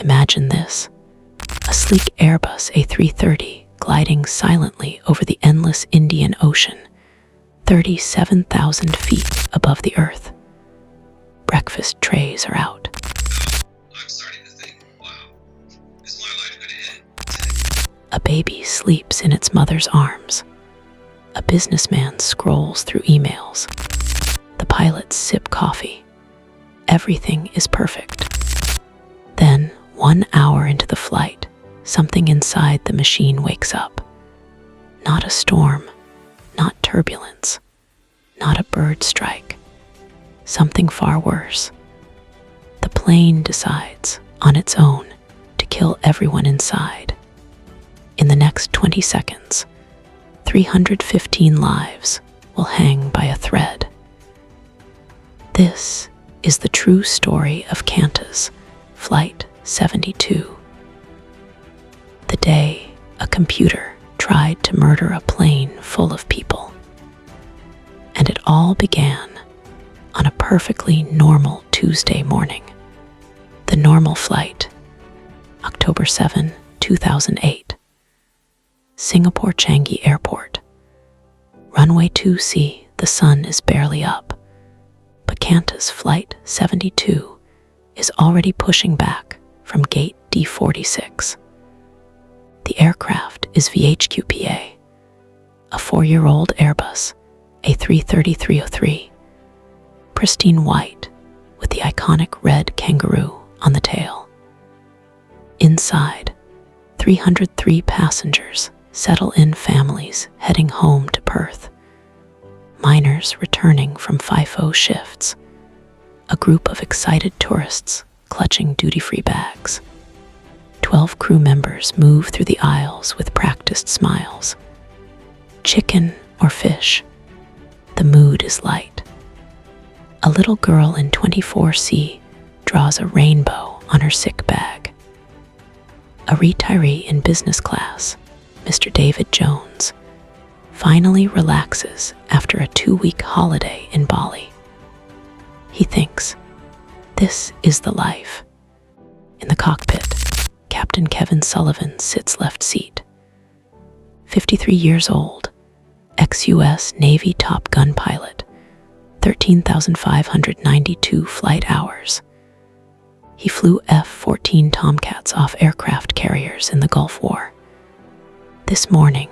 Imagine this: a sleek Airbus A330 gliding silently over the endless Indian Ocean, 37,000 feet above the Earth. Breakfast trays are out. I'm starting to think, wow, is my life gonna end? A baby sleeps in its mother's arms. A businessman scrolls through emails. The pilots sip coffee. Everything is perfect. Then, 1 hour into the flight, something inside the machine wakes up. Not a storm, not turbulence, not a bird strike. Something far worse. The plane decides, on its own, to kill everyone inside. In the next 20 seconds, 315 lives will hang by a thread. This is the true story of Qantas Flight 72. The day a computer tried to murder a plane full of people. And it all began on a perfectly normal Tuesday morning. The normal flight, October 7, 2008. Singapore Changi Airport. Runway 2C, the sun is barely up. But Qantas Flight 72 is already pushing back from gate D46. The aircraft is VHQPA, a 4-year-old Airbus A330-303, pristine white with the iconic red kangaroo on the tail. Inside, 303 passengers settle in families heading home to Perth, miners returning from FIFO shifts, a group of excited tourists clutching duty-free bags. 12 crew members move through the aisles with practiced smiles. Chicken or fish, the mood is light. A little girl in 24C draws a rainbow on her sick bag. A retiree in business class, Mr. David Jones, finally relaxes after a 2-week holiday in Bali. He thinks, this is the life. In the cockpit, Captain Kevin Sullivan sits left seat. 53 years old, ex-US Navy Top Gun pilot, 13,592 flight hours. He flew F-14 Tomcats off aircraft carriers in the Gulf War. This morning,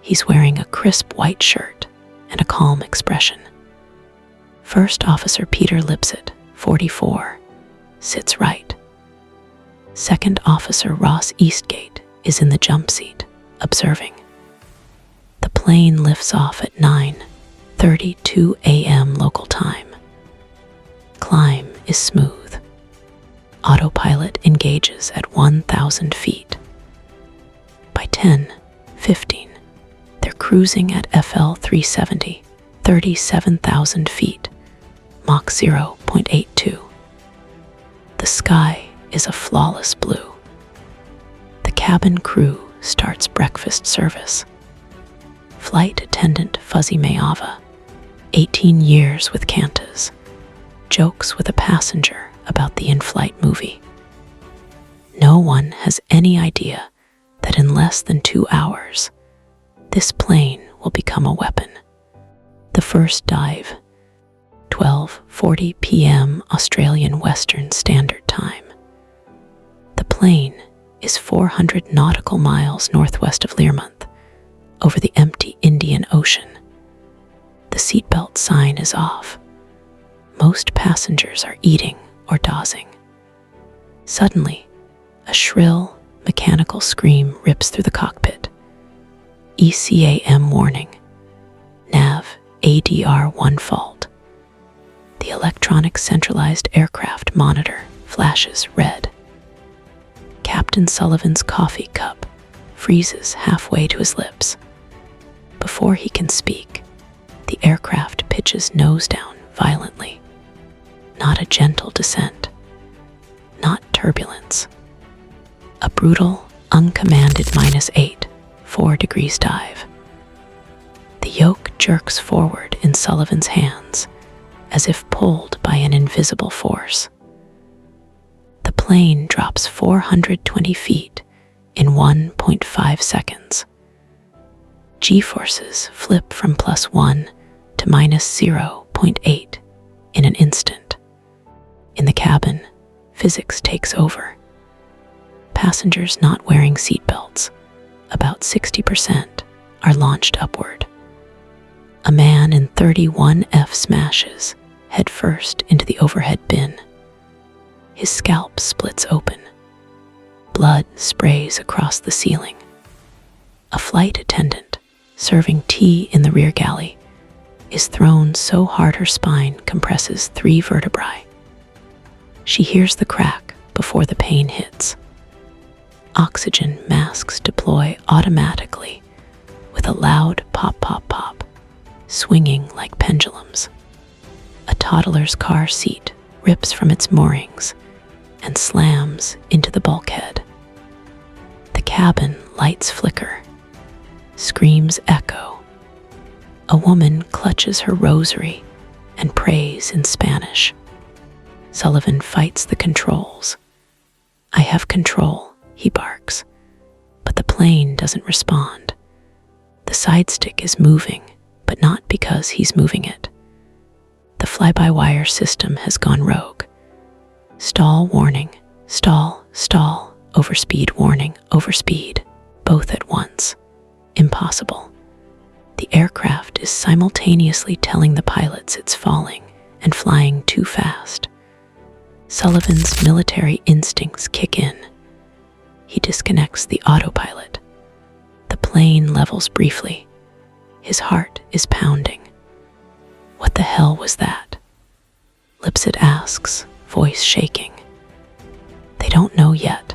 he's wearing a crisp white shirt and a calm expression. First Officer Peter Lipsett, 44, sits right. Second Officer Ross Eastgate is in the jump seat, observing. The plane lifts off at 9:32 a.m. local time. Climb is smooth. Autopilot engages at 1,000 feet. By 10:15, they're cruising at FL 370, 37,000 feet, Mach 0.82. The sky is a flawless blue. The cabin crew starts breakfast service. Flight attendant Fuzzy Mayava, 18 years with Qantas, jokes with a passenger about the in-flight movie. No one has any idea that in less than 2 hours, this plane will become a weapon. The first dive, 12:40 p.m. Australian Western Standard Time. The plane is 400 nautical miles northwest of Learmonth, over the empty Indian Ocean. The seatbelt sign is off. Most passengers are eating or dozing. Suddenly, a shrill, mechanical scream rips through the cockpit. ECAM warning. Nav ADR1 fault. The electronic centralized aircraft monitor flashes red. Captain Sullivan's coffee cup freezes halfway to his lips. Before he can speak, the aircraft pitches nose down violently. Not a gentle descent. Not turbulence. A brutal, uncommanded -8, 4 degrees dive. The yoke jerks forward in Sullivan's hands, as if pulled by an invisible force. The plane drops 420 feet in 1.5 seconds. G-forces flip from +1 to -0.8 in an instant. In the cabin, physics takes over. Passengers not wearing seatbelts, about 60%, are launched upward. A man in 31F smashes headfirst into the overhead bin. His scalp splits open. Blood sprays across the ceiling. A flight attendant, serving tea in the rear galley, is thrown so hard her spine compresses 3 vertebrae. She hears the crack before the pain hits. Oxygen masks deploy automatically with a loud pop, pop, pop, swinging like pendulums. A toddler's car seat rips from its moorings and slams into the bulkhead. The cabin lights flicker. Screams echo. A woman clutches her rosary and prays in Spanish. Sullivan fights the controls. "I have control," he barks, but the plane doesn't respond. The side stick is moving, but not because he's moving it. The fly-by-wire system has gone rogue. Stall warning, stall, stall, overspeed warning, overspeed, both at once. Impossible. The aircraft is simultaneously telling the pilots it's falling and flying too fast. Sullivan's military instincts kick in. He disconnects the autopilot. The plane levels briefly. His heart is pounding. What the hell was that? Lipset asks, voice shaking. They don't know yet,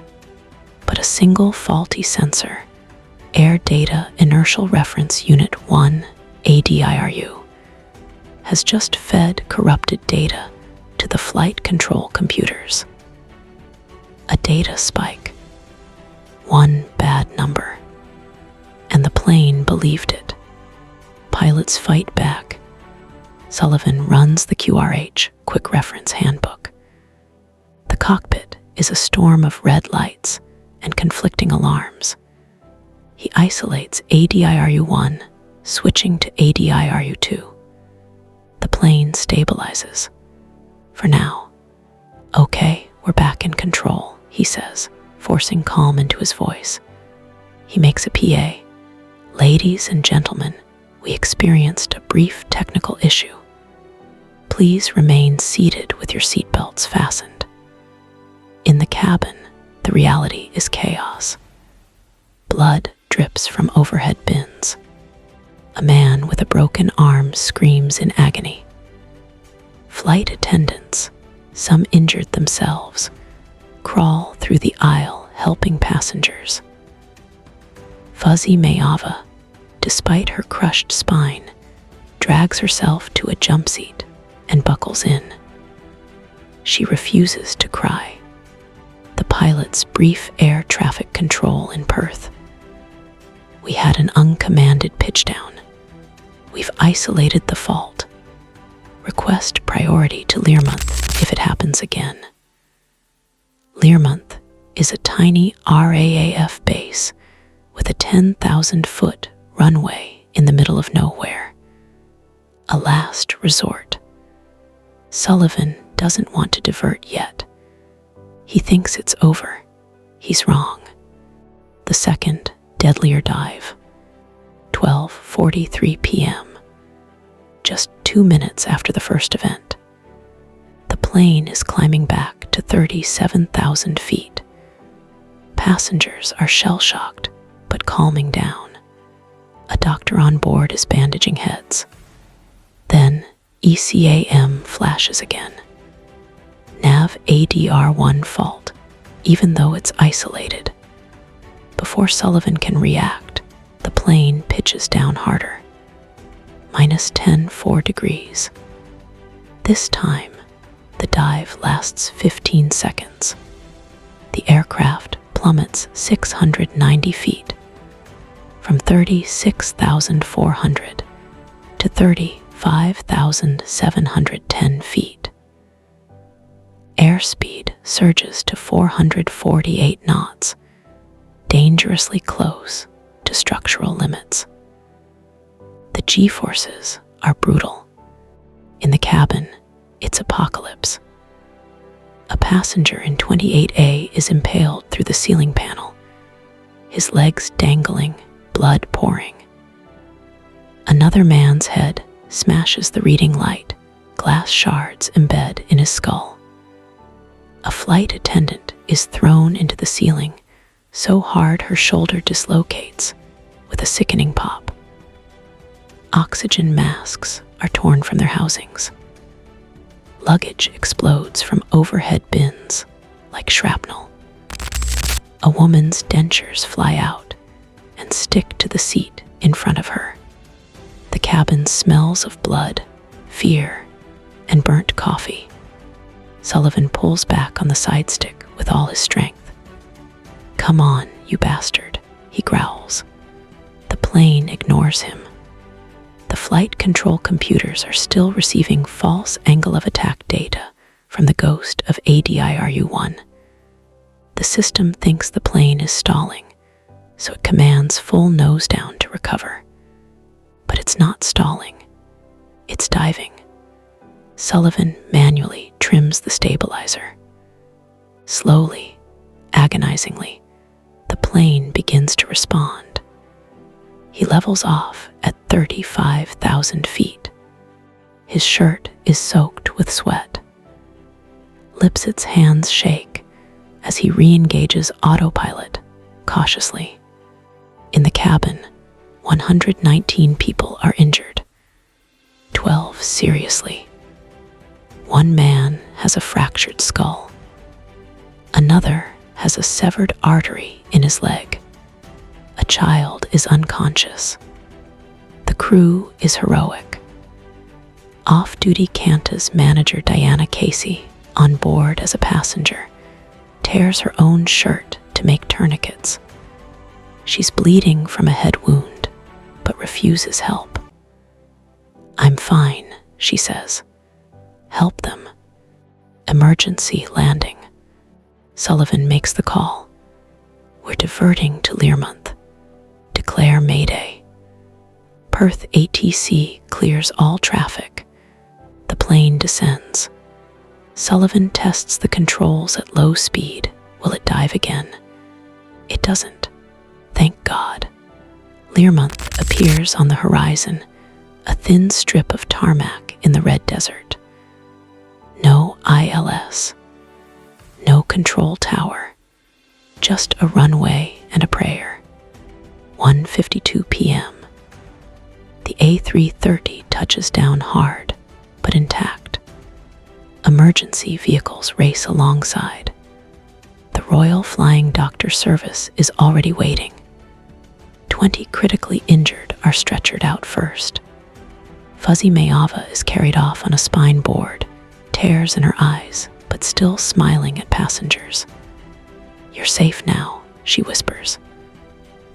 but a single faulty sensor, Air Data Inertial Reference Unit 1, ADIRU, has just fed corrupted data to the flight control computers. A data spike. One bad number. And the plane believed it. Pilots fight back. Sullivan runs the QRH, Quick Reference Handbook. The cockpit is a storm of red lights and conflicting alarms. He isolates ADIRU-1, switching to ADIRU-2. The plane stabilizes. For now. "Okay, we're back in control," he says, forcing calm into his voice. He makes a PA. "Ladies and gentlemen, we experienced a brief technical issue. Please remain seated with your seatbelts fastened." In the cabin, the reality is chaos. Blood drips from overhead bins. A man with a broken arm screams in agony. Flight attendants, some injured themselves, crawl through the aisle helping passengers. Fuzzy Mayava, despite her crushed spine, drags herself to a jump seat and buckles in. She refuses to cry. The pilots brief air traffic control in Perth. "We had an uncommanded pitchdown. We've isolated the fault. Request priority to Learmonth if it happens again." Learmonth is a tiny RAAF base with a 10,000-foot runway in the middle of nowhere. A last resort. Sullivan doesn't want to divert yet. He thinks it's over. He's wrong. The second, deadlier dive. 12:43 p.m. Just 2 minutes after the first event. The plane is climbing back to 37,000 feet. Passengers are shell-shocked, but calming down. A doctor on board is bandaging heads. Then ECAM flashes again. Nav ADR-1 fault, even though it's isolated. Before Sullivan can react, the plane pitches down harder. -10.4 degrees. This time, the dive lasts 15 seconds. The aircraft plummets 690 feet, from 36,400 to 35,710 feet. Airspeed surges to 448 knots, dangerously close to structural limits. The G-forces are brutal. In the cabin, it's apocalypse. A passenger in 28A is impaled through the ceiling panel, his legs dangling, blood pouring. Another man's head smashes the reading light, glass shards embed in his skull. A flight attendant is thrown into the ceiling so hard her shoulder dislocates with a sickening pop. Oxygen masks are torn from their housings. Luggage explodes from overhead bins like shrapnel. A woman's dentures fly out and stick to the seat in front of her. The cabin smells of blood, fear, and burnt coffee. Sullivan pulls back on the side stick with all his strength. "Come on, you bastard," he growls. The plane ignores him. The flight control computers are still receiving false angle of attack data from the ghost of ADIRU-1. The system thinks the plane is stalling, so it commands full nose down to recover. But it's not stalling. It's diving. Sullivan manually trims the stabilizer. Slowly, agonizingly, the plane begins to respond. He levels off at 35,000 feet. His shirt is soaked with sweat. Lipsit's hands shake as he re-engages autopilot cautiously. In the cabin, 119 people are injured, 12 seriously. One man has a fractured skull. Another has a severed artery in his leg. A child is unconscious. The crew is heroic. Off-duty Qantas manager Diana Casey, on board as a passenger, tears her own shirt to make tourniquets. She's bleeding from a head wound, but refuses help. "I'm fine," she says. "Help them." Emergency landing. Sullivan makes the call. "We're diverting to Learmonth. Declare Mayday." Perth ATC clears all traffic. The plane descends. Sullivan tests the controls at low speed. Will it dive again? It doesn't. Thank God. Learmonth appears on the horizon, a thin strip of tarmac in the red desert. No ILS. No control tower. Just a runway and a prayer. 1:52 p.m. The A330 touches down hard, but intact. Emergency vehicles race alongside. The Royal Flying Doctor Service is already waiting. 20 critically injured are stretchered out first. Fuzzy Mayava is carried off on a spine board, tears in her eyes, but still smiling at passengers. "You're safe now," she whispers.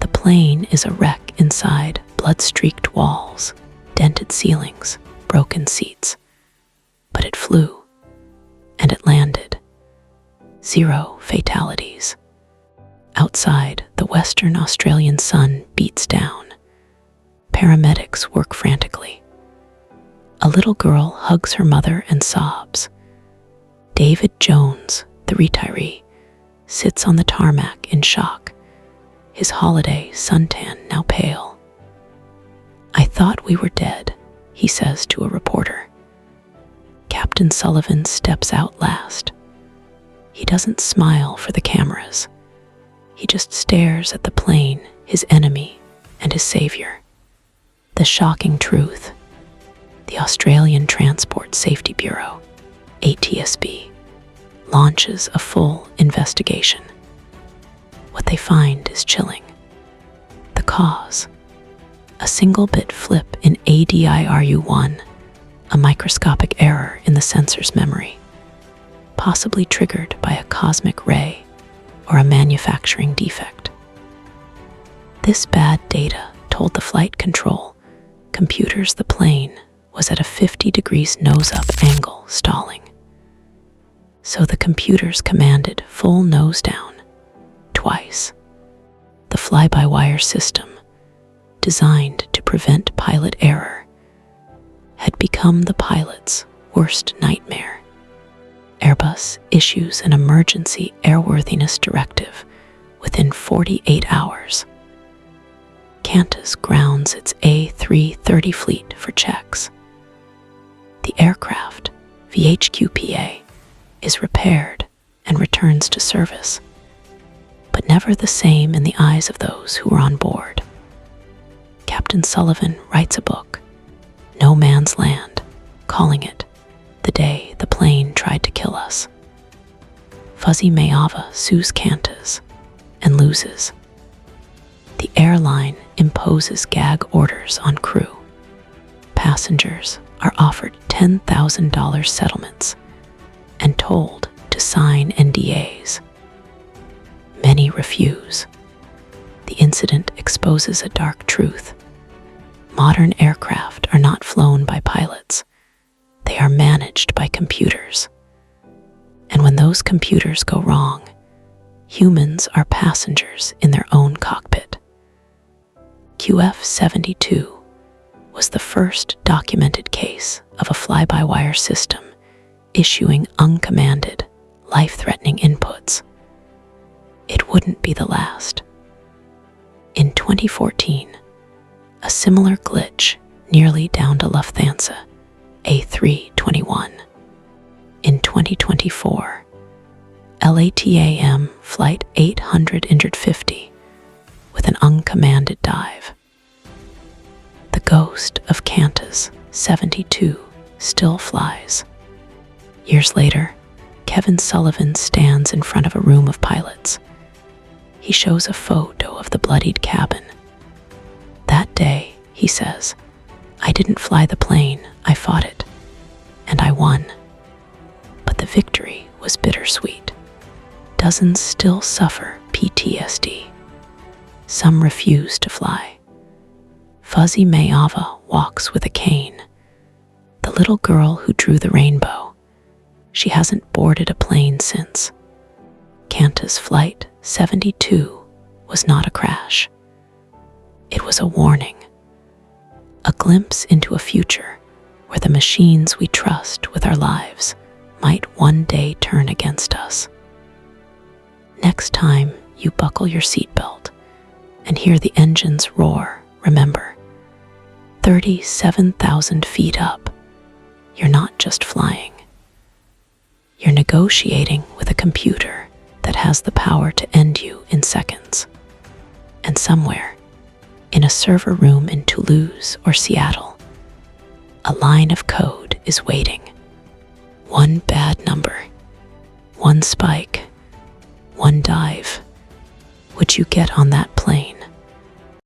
The plane is a wreck inside, blood-streaked walls, dented ceilings, broken seats. But it flew, and it landed. 0 fatalities. Outside, the Western Australian sun beats down. Paramedics work frantically. A little girl hugs her mother and sobs. David Jones, the retiree, sits on the tarmac in shock, his holiday suntan now pale. "I thought we were dead," he says to a reporter. Captain Sullivan steps out last. He doesn't smile for the cameras. He just stares at the plane, his enemy, and his savior. The shocking truth. The Australian Transport Safety Bureau, ATSB, launches a full investigation. What they find is chilling. The cause: a single-bit flip in ADIRU-1, a microscopic error in the sensor's memory, possibly triggered by a cosmic ray or a manufacturing defect. This bad data told the flight control computers the plane was at a 50 degrees nose-up angle, stalling. So the computers commanded full nose down, twice. The fly-by-wire system, designed to prevent pilot error, had become the pilot's worst nightmare. Airbus issues an emergency airworthiness directive within 48 hours. Qantas grounds its A330 fleet for checks. The aircraft, VHQPA, is repaired and returns to service, but never the same in the eyes of those who were on board. Captain Sullivan writes a book, No Man's Land, calling it The Day the Plane Tried to Kill Us. Fuzzy Mayava sues Qantas and loses. The airline imposes gag orders on crew. Passengers are offered $10,000 settlements and told to sign NDAs. Many refuse. The incident exposes a dark truth. Modern aircraft are not flown by pilots. They are managed by computers. And when those computers go wrong, humans are passengers in their own cockpit. QF-72 was the first documented case of a fly-by-wire system issuing uncommanded, life-threatening inputs. It wouldn't be the last. In 2014, a similar glitch nearly downed a Lufthansa A321. In 2024, LATAM Flight 800 injured 50 with an uncommanded dive. The ghost of Qantas 72 still flies. Years later, Kevin Sullivan stands in front of a room of pilots. He shows a photo of the bloodied cabin. That day, he says, I didn't fly the plane, I fought it, and I won. But the victory was bittersweet. Dozens still suffer PTSD. Some refuse to fly. Fuzzy Mayava walks with a cane. The little girl who drew the rainbow. She hasn't boarded a plane since. Qantas Flight 72 was not a crash. It was a warning. A glimpse into a future where the machines we trust with our lives might one day turn against us. Next time you buckle your seatbelt and hear the engines roar, remember, 37,000 feet up, you're not just flying. You're negotiating with a computer that has the power to end you in seconds. And somewhere, in a server room in Toulouse or Seattle, a line of code is waiting. One bad number, one spike, one dive. Would you get on that plane?